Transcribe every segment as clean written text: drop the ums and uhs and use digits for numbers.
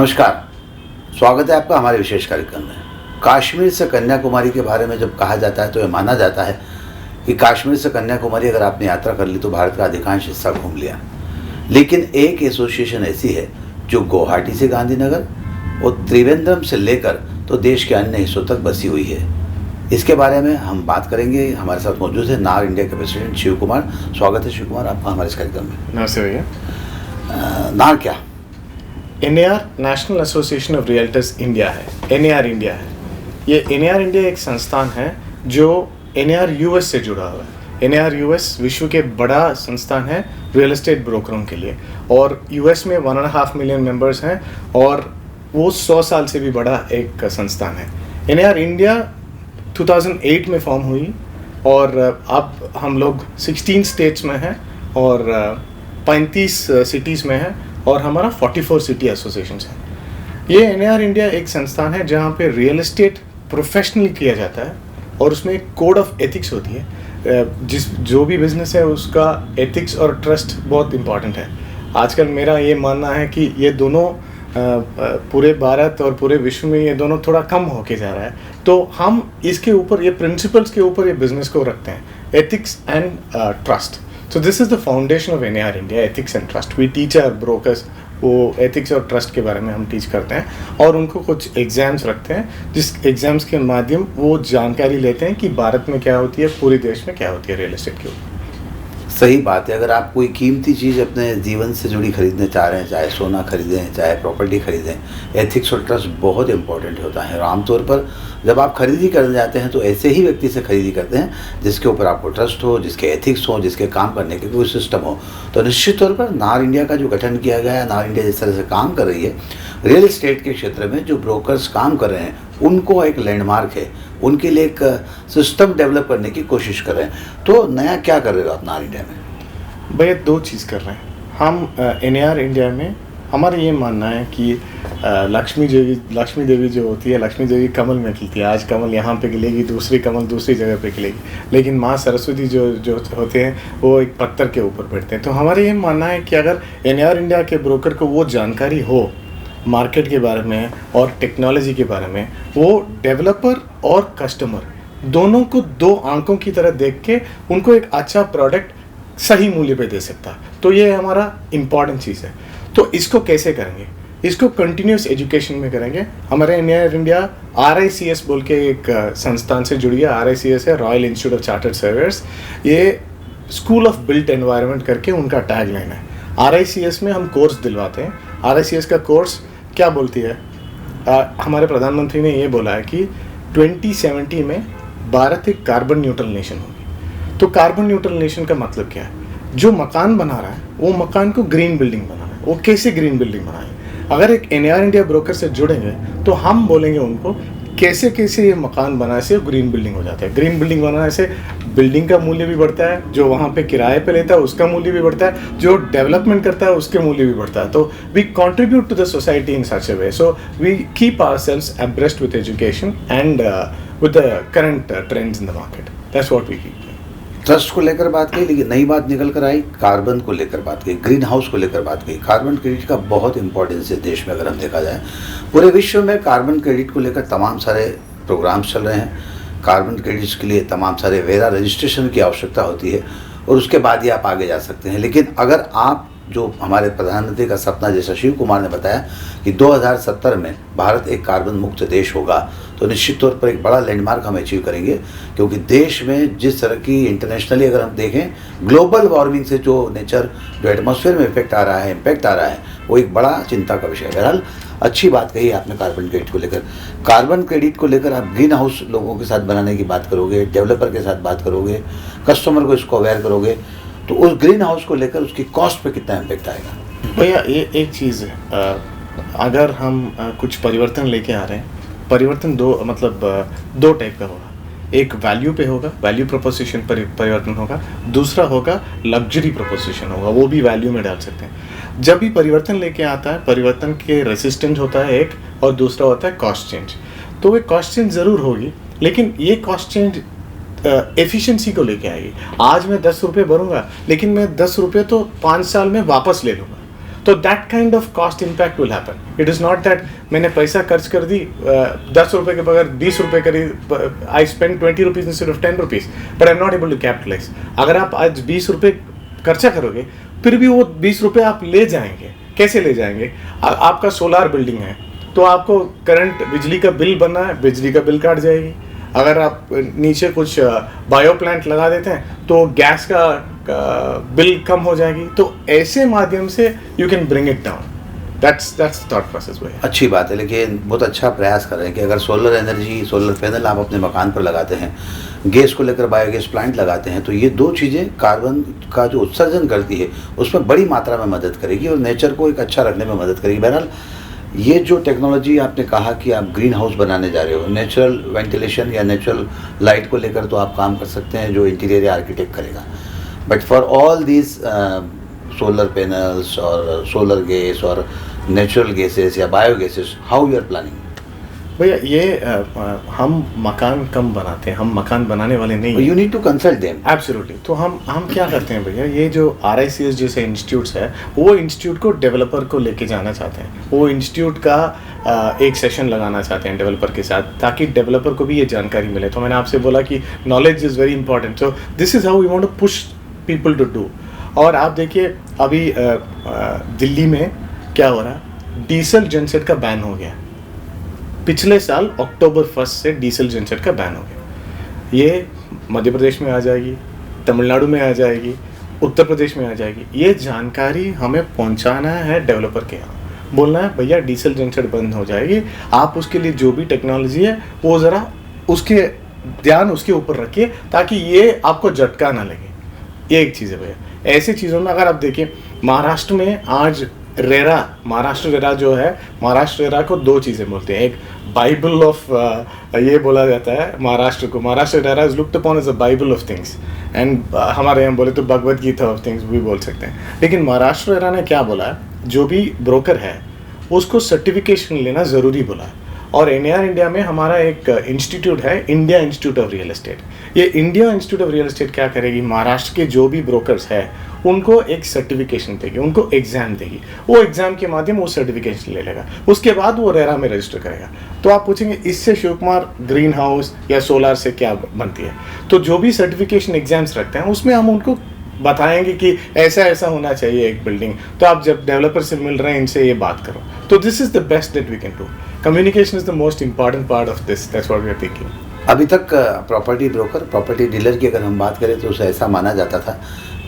नमस्कार, स्वागत है आपका हमारे विशेष कार्यक्रम में। कश्मीर से कन्याकुमारी के बारे में जब कहा जाता है तो ये माना जाता है कि कश्मीर से कन्याकुमारी अगर आपने यात्रा कर ली तो भारत का अधिकांश हिस्सा घूम लिया। लेकिन एक एसोसिएशन ऐसी है जो गुवाहाटी से गांधीनगर और त्रिवेंद्रम से लेकर तो देश के अन्य हिस्सों तक बसी हुई है। इसके बारे में हम बात करेंगे। हमारे साथ मौजूद है नार इंडिया के प्रेसिडेंट शिव कुमार। स्वागत है शिव कुमार आपका हमारे इस कार्यक्रम में। नमस्ते भैया। नार क्या? NAR national association of realtors India है, NAR इंडिया है। ये NAR इंडिया एक संस्थान है जो NAR US से जुड़ा हुआ है। NAR US विश्व के बड़ा संस्थान है रियल एस्टेट ब्रोकरों के लिए, और US में 1.5 मिलियन मेंबर्स हैं और वो 100 साल से भी बड़ा एक संस्थान है। NAR इंडिया 2008 में फॉर्म हुई और अब हम लोग 16 स्टेट्स में हैं और 35 सिटीज़ में हैं और हमारा 44 सिटी एसोसिएशंस हैं। ये NAR इंडिया एक संस्थान है जहाँ पे रियल एस्टेट प्रोफेशनली किया जाता है और उसमें एक कोड ऑफ एथिक्स होती है। जो भी बिजनेस है उसका एथिक्स और ट्रस्ट बहुत इम्पॉर्टेंट है। आजकल मेरा ये मानना है कि ये दोनों पूरे भारत और पूरे विश्व में ये दोनों थोड़ा कम होके जा रहा है, तो हम इसके ऊपर, ये प्रिंसिपल्स के ऊपर ये बिजनेस को रखते हैं, ethics and trust. So this is the foundation of NAR India, ethics and trust. We teach our brokers वो एथिक्स और ट्रस्ट के बारे में हम टीच करते हैं और उनको कुछ एग्ज़ाम्स रखते हैं जिस एग्ज़ाम्स के माध्यम वो जानकारी लेते हैं कि भारत में क्या होती है, पूरे देश में क्या होती है रियल एस्टेट के ऊपर। सही बात है। अगर आप कोई कीमती चीज़ अपने जीवन से जुड़ी खरीदने चाह रहे हैं, चाहे सोना खरीदें, चाहे प्रॉपर्टी खरीदें, एथिक्स और ट्रस्ट बहुत इंपॉर्टेंट होता है। और आमतौर पर जब आप खरीदी करने जाते हैं तो ऐसे ही व्यक्ति से खरीदी करते हैं जिसके ऊपर आपको ट्रस्ट हो, जिसके एथिक्स हो, जिसके काम करने के कोई सिस्टम हो। तो निश्चित तौर पर नार इंडिया का जो गठन किया गया है, नार इंडिया जिस तरह से काम कर रही है रियल एस्टेट के क्षेत्र में, जो ब्रोकर्स काम कर रहे हैं उनको एक लैंडमार्क है, उनके लिए एक सिस्टम डेवलप करने की कोशिश कर रहे हैं। तो नया क्या कर रहे हो आप नार इंडिया में? भैया 2 चीज़ कर रहे हैं हम। NAR इंडिया में हमारा ये मानना है कि लक्ष्मी देवी जो होती है, लक्ष्मी देवी कमल में खिलती है। आज कमल यहाँ पे खिलेगी, दूसरी कमल दूसरी जगह पे खिलेगी, लेकिन माँ सरस्वती जो होते हैं वो एक पत्थर के ऊपर बैठते हैं। तो हमारा ये मानना है कि अगर NAR इंडिया के ब्रोकर को वो जानकारी हो मार्केट के बारे में और टेक्नोलॉजी के बारे में, वो डेवलपर और कस्टमर दोनों को 2 आंखों की तरह देख के उनको एक अच्छा प्रोडक्ट सही मूल्य पे दे सकता है। तो ये हमारा इम्पॉर्टेंट चीज़ है। तो इसको कैसे करेंगे? इसको कंटिन्यूस एजुकेशन में करेंगे। हमारे NAR इंडिया RICS बोल के एक संस्थान से जुड़ी है। RICS है royal institute of chartered surveyor's. ये स्कूल ऑफ बिल्ट एनवायरनमेंट करके उनका टैग लाइन है। RICS में हम कोर्स दिलवाते हैं। RICS का कोर्स क्या बोलती है? हमारे प्रधानमंत्री ने ये बोला है कि 2070 में भारत एक कार्बन न्यूट्रल नेशन होगी। तो कार्बन न्यूट्रल नेशन का मतलब क्या है? जो मकान बना रहा है वो मकान को ग्रीन बिल्डिंग बनाना है। वो कैसे ग्रीन बिल्डिंग बनाएंगे? अगर एक NAR इंडिया ब्रोकर से जुड़ेंगे तो हम बोलेंगे उनको कैसे कैसे ये मकान बनाने से ग्रीन बिल्डिंग हो जाता है। ग्रीन बिल्डिंग बनाने से बिल्डिंग का मूल्य भी बढ़ता है, जो वहाँ पे किराए पे लेता है उसका मूल्य भी बढ़ता है, जो डेवलपमेंट करता है उसके मूल्य भी बढ़ता है। तो we contribute to the society in such a way, so we keep ourselves abreast with education and with the current trends in the market. That's what we keep. Trust को लेकर बात की, लेकिन नई बात निकल कर आई, कार्बन को लेकर बात की, ग्रीन हाउस को लेकर बात की। कार्बन क्रेडिट का बहुत इंपॉर्टेंस है देश में। अगर हम देखा जाए पूरे विश्व में कार्बन क्रेडिट को लेकर तमाम सारे प्रोग्राम्स चल रहे हैं। कार्बन क्रेडिट्स के लिए तमाम सारे वेरा रजिस्ट्रेशन की आवश्यकता होती है और उसके बाद ही आप आगे जा सकते हैं। लेकिन अगर आप जो हमारे प्रधानमंत्री का सपना, जैसा शिव कुमार ने बताया कि 2070 में भारत एक कार्बन मुक्त देश होगा, तो निश्चित तौर पर एक बड़ा लैंडमार्क हम अचीव करेंगे। क्योंकि देश में जिस तरह की इंटरनेशनली अगर हम देखें, ग्लोबल वार्मिंग से जो एटमॉस्फेयर में इम्पैक्ट आ रहा है, वो एक बड़ा चिंता का विषय है। बहरहाल अच्छी बात कही आपने कार्बन क्रेडिट को लेकर। कार्बन क्रेडिट को लेकर आप ग्रीन हाउस लोगों के साथ बनाने की बात करोगे, डेवलपर के साथ बात करोगे, कस्टमर को इसको अवेयर करोगे, तो उस ग्रीन हाउस को लेकर उसकी कॉस्ट पे कितना इम्पैक्ट आएगा? भैया ये एक चीज़ है, अगर हम कुछ परिवर्तन लेके आ रहे हैं, परिवर्तन 2 टाइप का होगा। एक वैल्यू पे होगा, वैल्यू प्रोपोजिशन पर परिवर्तन होगा। दूसरा होगा लग्जरी प्रोपोजिशन होगा, वो भी वैल्यू में डाल सकते हैं। जब भी परिवर्तन लेके आता है, परिवर्तन के रेसिस्टेंट होता है एक, और दूसरा होता है कॉस्ट चेंज। तो वे कॉस्ट चेंज ज़रूर होगी, लेकिन ये कॉस्ट चेंज एफिशिएंसी को लेके आएगी। आज मैं 10 रुपये भरूंगा, लेकिन मैं 10 रुपये तो 5 साल में वापस ले लूँगा। तो that kind of cost impact will happen. It is not that मैंने पैसा खर्च कर दी 10 रुपये के बगैर 20 रुपये करी, I spend 20 rupees instead of 10 rupees, but I am not able to capitalize. अगर आप आज 20 रुपये खर्चा करोगे फिर भी वो 20 रुपये आप ले जाएंगे. कैसे ले जाएंगे? आपका सोलार बिल्डिंग है तो आपको करंट बिजली का बिल बनना है, बिजली का बिल काट जाएगी. अगर आप नीचे कुछ बायो प्लांट लगा देते हैं तो गैस का बिल कम हो जाएगी. तो ऐसे माध्यम से you can bring it down. That's thought process. अच्छी बात है, लेकिन बहुत अच्छा प्रयास कर रहे हैं कि अगर सोलर एनर्जी, सोलर पैनल आप अपने मकान पर लगाते हैं, गैस को लेकर बायोगैस प्लांट लगाते हैं, तो ये दो चीज़ें कार्बन का जो उत्सर्जन करती है उसमें बड़ी मात्रा में मदद करेगी और नेचर को एक अच्छा रखने में मदद करेगी. बहरहाल ये जो टेक्नोलॉजी आपने कहा कि आप ग्रीन हाउस बनाने जा रहे हो, नेचुरल वेंटिलेशन या नेचुरल लाइट को लेकर तो आप काम कर सकते हैं जो इंटीरियर या आर्किटेक्ट करेगा, but for all these solar panels और सोलर गैस और नेचुरल गैसेस या bio gases, how you are planning? भैया ये हम मकान कम बनाते हैं, हम मकान बनाने वाले नहीं हैं. You need to consult them. Absolutely. तो हम क्या करते हैं भैया, ये जो RICS जैसे इंस्टीट्यूट्स है वो इंस्टीट्यूट को डेवलपर को लेके जाना चाहते हैं. वो इंस्टीट्यूट का एक सेशन लगाना चाहते हैं डेवलपर के साथ, ताकि डेवलपर को भी ये जानकारी मिले. तो मैंने आपसे बोला कि knowledge is very important. So this is how we want to push people to do. और आप देखिए अभी दिल्ली में क्या हो रहा है, डीजल जनसेट का बैन हो गया. पिछले साल अक्टूबर 1 से डीजल जनसेट का बैन हो गया. ये मध्य प्रदेश में आ जाएगी, तमिलनाडु में आ जाएगी, उत्तर प्रदेश में आ जाएगी. ये जानकारी हमें पहुंचाना है डेवलपर के यहाँ. बोलना है भैया डीजल जनसेट बंद हो जाएगी, आप उसके लिए जो भी टेक्नोलॉजी है वो ज़रा उसके ध्यान उसके ऊपर रखिए ताकि ये आपको झटका ना लगे. ये एक चीज़ है भैया. ऐसी चीज़ों में अगर आप देखिए महाराष्ट्र में आज रेरा, महाराष्ट्र रेरा जो है, महाराष्ट्र रेरा को दो चीज़ें बोलते हैं. एक बाइबल ऑफ ये बोला जाता है महाराष्ट्र को. Maharashtra RERA is looked upon as a bible of things, and हमारे यहाँ बोले तो भगवद गीता ऑफ थिंग्स भी बोल सकते हैं. लेकिन महाराष्ट्र रेरा ने क्या बोला है, जो भी ब्रोकर है उसको सर्टिफिकेशन लेना ज़रूरी बोला है. और NIR इंडिया में हमारा एक इंस्टीट्यूट है, India Institute of Real Estate. ये India Institute of Real Estate क्या करेगी, महाराष्ट्र के जो भी ब्रोकर्स है उनको एक सर्टिफिकेशन देगी, उनको एग्जाम देगी. वो एग्जाम के माध्यम वो सर्टिफिकेशन ले लेगा, उसके बाद वो रेरा में रजिस्टर करेगा. तो आप पूछेंगे इससे शिव कुमार ग्रीन हाउस या सोलार से क्या बनती है. तो जो भी सर्टिफिकेशन एग्जाम्स रखते हैं उसमें हम उनको बताएंगे कि ऐसा ऐसा होना चाहिए एक बिल्डिंग. तो आप जब डेवलपर से मिल रहे हैं इनसे ये बात करो. तो this is the best that we can do. Communication is the most important part of this. That's what we are thinking. अभी तक प्रॉपर्टी ब्रोकर, प्रॉपर्टी डीलर की अगर हम बात करें तो उसे ऐसा माना जाता था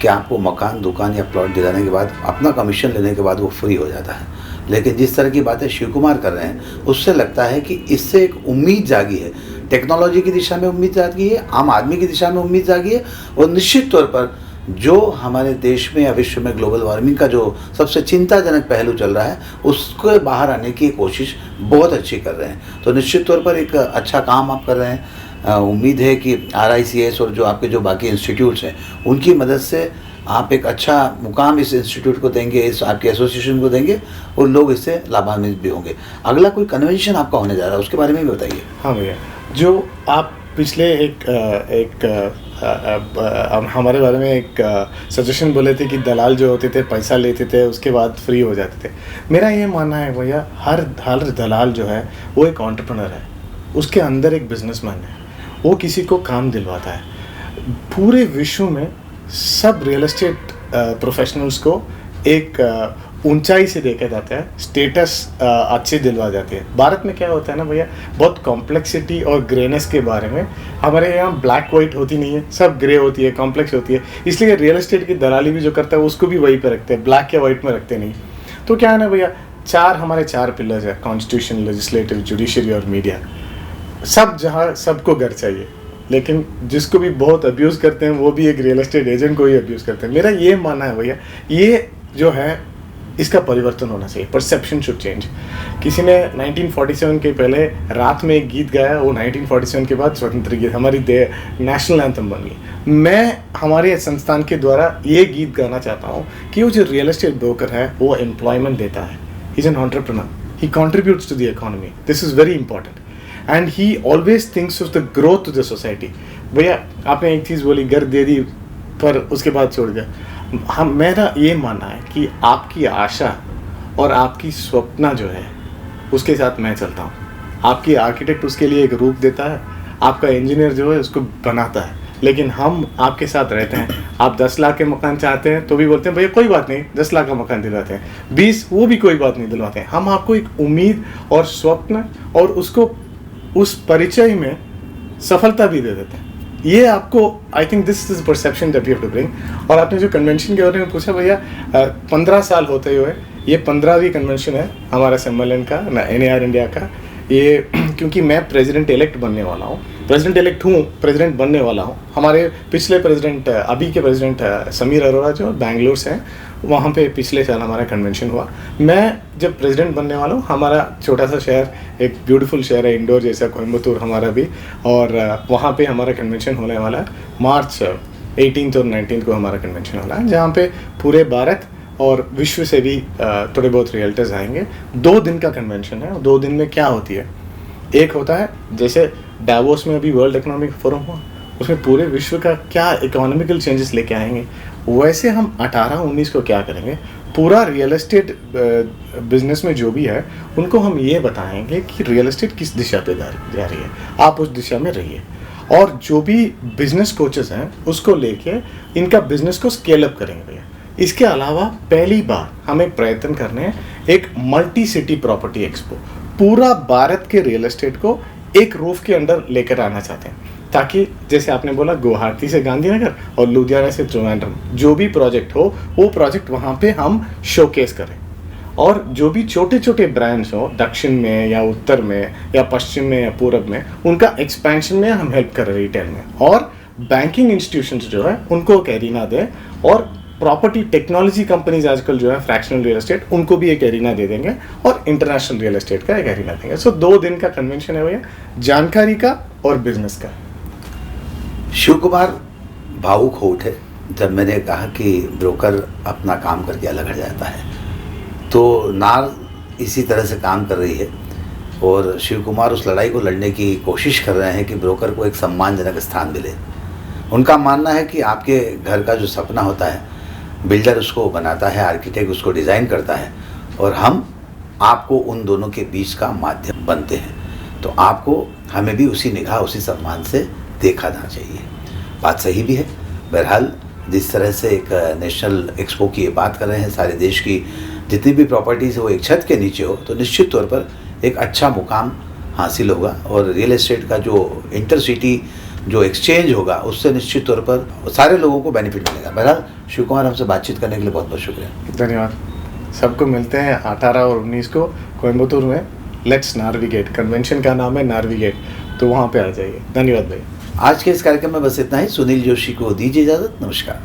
कि आपको मकान, दुकान या प्लॉट दिलाने के बाद अपना कमीशन लेने के बाद वो फ्री हो जाता है. लेकिन जिस तरह की बातें शिव कुमार कर रहे हैं उससे लगता है कि इससे एक उम्मीद जागी है, टेक्नोलॉजी की दिशा में उम्मीद जागी है, आम आदमी की दिशा में उम्मीद जागी है. और निश्चित तौर पर जो हमारे देश में या विश्व में ग्लोबल वार्मिंग का जो सबसे चिंताजनक पहलू चल रहा है उसको बाहर आने की कोशिश बहुत अच्छी कर रहे हैं. तो निश्चित तौर पर एक अच्छा काम आप कर रहे हैं. उम्मीद है कि RICS और जो आपके जो बाकी इंस्टीट्यूट्स हैं उनकी मदद से आप एक अच्छा मुकाम इस इंस्टीट्यूट को देंगे, इस आपके एसोसिएशन को देंगे और लोग इससे लाभान्वित भी होंगे. अगला कोई कन्वेंशन आपका होने जा रहा है, उसके बारे में भी बताइए. हाँ भैया, जो आप पिछले हमारे बारे में एक सजेशन बोले थे कि दलाल जो होते थे पैसा लेते थे उसके बाद फ्री हो जाते थे. मेरा ये मानना है भैया हर दलाल जो है वो एक एंटरप्रेन्योर है, उसके अंदर एक बिजनेसमैन है, वो किसी को काम दिलवाता है. पूरे विश्व में सब रियल एस्टेट प्रोफेशनल्स को एक ऊंचाई से देखा जाता है, स्टेटस अच्छे दिलवा जाते हैं. भारत में क्या होता है ना भैया, बहुत कॉम्प्लेक्सिटी और ग्रेनेस के बारे में हमारे यहाँ ब्लैक वाइट होती नहीं है, सब ग्रे होती है, कॉम्प्लेक्स होती है. इसलिए रियल एस्टेट की दलाली भी जो करता है उसको भी वहीं पे रखते हैं, ब्लैक या वाइट में रखते नहीं. तो क्या है ना भैया, हमारे चार पिलर्स है, कॉन्स्टिट्यूशन, लेजिस्लेटिव, जुडिशरी और मीडिया. सब जहाँ सबको घर चाहिए, लेकिन जिसको भी बहुत अब्यूज़ करते हैं वो भी एक रियल एस्टेट एजेंट को ही अब्यूज़ करते हैं. मेरा ये मानना है भैया, ये जो है इसका परिवर्तन होना चाहिए. Perception should change. किसी ने 1947 के पहले रात में एक गीत गाया, वो 1947 के बाद स्वतंत्र गीत हमारी नेशनल एंथम बन गई. मैं हमारे संस्थान के द्वारा ये गीत गाना चाहता हूँ कि वो जो रियल एस्टेट ब्रोकर है वो एम्प्लॉयमेंट देता है. He is an entrepreneur, he contributes to the economy. This is very important. And he always thinks of the growth to the society. भैया आपने एक चीज़ बोली, घर दे दी पर उसके बाद छोड़ दिया. हम मेरा ये मानना है कि आपकी आशा और आपकी स्वप्न जो है उसके साथ मैं चलता हूँ। आपकी आर्किटेक्ट उसके लिए एक रूप देता है, आपका इंजीनियर जो है उसको बनाता है, लेकिन हम आपके साथ रहते हैं। आप 10 लाख के मकान चाहते हैं तो भी बोलते हैं भैया कोई बात नहीं, 10 लाख का मकान दिलवाते हैं, 20 वो भी कोई बात नहीं दिलवाते हैं। हम आपको एक उम्मीद और स्वप्न और उसको उस परिचय में सफलता भी दे देते हैं। ये आपको I think this is perception that you have to bring. और आपने जो कन्वेंशन के बारे में पूछा भैया, 15 साल होते हुए ये 15वीं कन्वेंशन है हमारा सम्मेलन का, NAR इंडिया का। ये क्योंकि मैं प्रेसिडेंट इलेक्ट बनने वाला हूँ, प्रेसिडेंट इलेक्ट हूँ, प्रेसिडेंट बनने वाला हूँ। हमारे पिछले प्रेसिडेंट, अभी के प्रेसिडेंट समीर अरोड़ा जो बेंगलोर से हैं, वहाँ पे पिछले साल हमारा कन्वेंशन हुआ। मैं जब प्रेसिडेंट बनने वाला हूँ, हमारा छोटा सा शहर, एक ब्यूटीफुल शहर है इंदौर जैसा, कोयम्बतूर हमारा भी, और वहाँ पे हमारा कन्वेंशन होने वाला है। मार्च 18 और 19 को हमारा कन्वेंशन होना है, जहाँ पे पूरे भारत और विश्व से भी थोड़े बहुत रियल्टर्स आएंगे। 2 दिन का कन्वेंशन है। 2 दिन में क्या होती है, एक होता है जैसे डावोस में अभी वर्ल्ड इकोनॉमिक फोरम हुआ, उसमें पूरे विश्व का क्या इकोनॉमिकल चेंजेस लेके आएंगे, वैसे हम 18-19 को क्या करेंगे, पूरा रियल एस्टेट बिजनेस में जो भी है उनको हम ये बताएंगे कि रियल एस्टेट किस दिशा पे जा रही है, आप उस दिशा में रहिए। और जो भी बिजनेस कोचेस हैं उसको लेके इनका बिजनेस को स्केल अप करेंगे भैया। इसके अलावा पहली बार हम एक प्रयत्न कर रहे हैं, एक मल्टी सिटी प्रॉपर्टी एक्सपो, पूरा भारत के रियल एस्टेट को एक रूफ के अंदर लेकर आना चाहते हैं, ताकि जैसे आपने बोला गुवाहाटी से गांधीनगर और लुधियाना से त्रिवेंद्रम, जो भी प्रोजेक्ट हो वो प्रोजेक्ट वहाँ पे हम शोकेस करें। और जो भी छोटे छोटे ब्रांड्स हो दक्षिण में या उत्तर में या पश्चिम में या पूरब में, उनका एक्सपेंशन में हम हेल्प करें रिटेल में। और बैंकिंग इंस्टीट्यूशंस जो है उनको एक एरिना दें, और प्रॉपर्टी टेक्नोलॉजी कंपनीज आजकल जो है फ्रैक्शनल रियल एस्टेट, उनको भी एक एरिना दे देंगे, और इंटरनेशनल रियल एस्टेट का एक एरिना देंगे। सो 2 दिन का कन्वेंशन है भैया, जानकारी का और बिजनेस का। शिव कुमार भावुक हो उठे जब मैंने कहा कि ब्रोकर अपना काम करके अलग हट जाता है, तो नार इसी तरह से काम कर रही है, और शिव कुमार उस लड़ाई को लड़ने की कोशिश कर रहे हैं कि ब्रोकर को एक सम्मानजनक स्थान मिले। उनका मानना है कि आपके घर का जो सपना होता है, बिल्डर उसको बनाता है, आर्किटेक्ट उसको डिज़ाइन करता है, और हम आपको उन दोनों के बीच का माध्यम बनते हैं। तो आपको हमें भी उसी निगाह, उसी सम्मान से देखा जाना चाहिए। बात सही भी है। बहरहाल जिस तरह से एक नेशनल एक्सपो की ये बात कर रहे हैं, सारे देश की जितनी भी प्रॉपर्टीज़ वो एक छत के नीचे हो, तो निश्चित तौर पर एक अच्छा मुकाम हासिल होगा, और रियल एस्टेट का जो इंटरसिटी जो एक्सचेंज होगा उससे निश्चित तौर पर सारे लोगों को बेनिफिट मिलेगा। बहरहाल शिव कुमार, हमसे बातचीत करने के लिए बहुत बहुत शुक्रिया। धन्यवाद। सबको मिलते हैं 18 और 19 को कोयम्बतूर में। लेट्स नाविगेट, कन्वेंशन का नाम है नाविगेट, तो वहाँ पे आ जाइए। धन्यवाद भाई। आज के इस कार्यक्रम में बस इतना ही। सुनील जोशी को दीजिए इजाज़त। नमस्कार।